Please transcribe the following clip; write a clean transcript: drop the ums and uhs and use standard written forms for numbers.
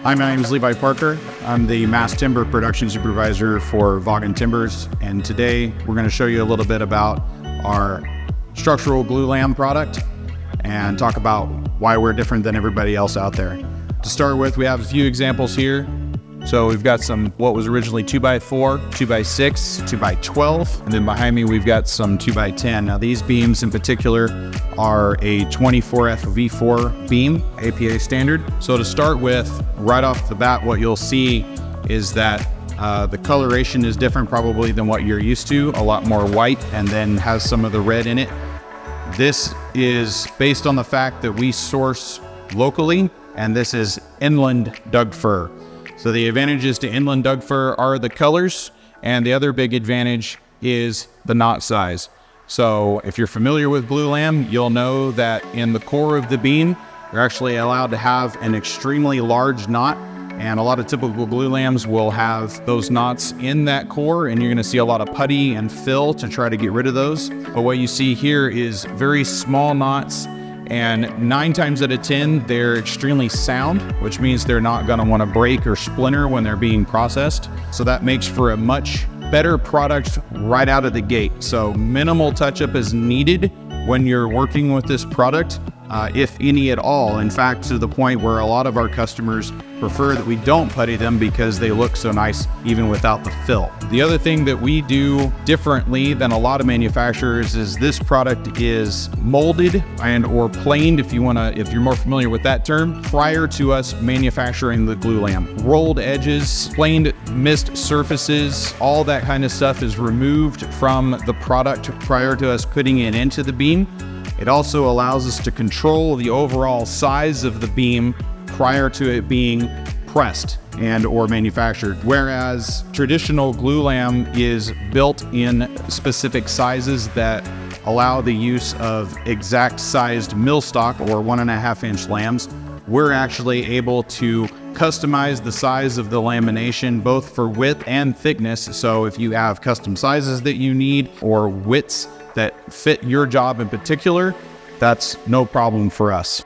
Hi, my name is Levi Parker. I'm the Timber Production Supervisor for Vaagen Timbers, and today we're going to show you a little bit about our structural glue lam product and talk about why we're different than everybody else out there. To start with, we have a few examples here. So we've got some what was originally 2x4, 2x6, 2x12, and then behind me we've got some 2x10. Now these beams in particular are a 24F V4 beam, APA standard. So to start with, right off the bat, what you'll see is that the coloration is different probably than what you're used to, a lot more white and then has some of the red in it. This is based on the fact that we source locally, and this is inland Doug fir. So the advantages to inland Doug fir are the colors, and the other big advantage is the knot size. So if you're familiar with glue lam, you'll know that in the core of the beam, you're actually allowed to have an extremely large knot, and a lot of typical glue lams will have those knots in that core, and you're gonna see a lot of putty and fill to try to get rid of those. But what you see here is very small knots, and 9 times out of 10, they're extremely sound, which means they're not gonna wanna break or splinter when they're being processed. So that makes for a much better product right out of the gate. So minimal touch-up is needed when you're working with this product, if any at all. In fact, to the point where a lot of our customers prefer that we don't putty them because they look so nice even without the fill. The other thing that we do differently than a lot of manufacturers is this product is molded and or planed, if you're more familiar with that term, prior to us manufacturing the glue lam. Rolled edges, planed mist surfaces, all that kind of stuff is removed from the product prior to us putting it into the beam. It also allows us to control the overall size of the beam prior to it being pressed and or manufactured. Whereas traditional glue lam is built in specific sizes that allow the use of exact sized mill stock or 1.5 inch lams, we're actually able to customize the size of the lamination both for width and thickness. So if you have custom sizes that you need or widths that fit your job in particular, that's no problem for us.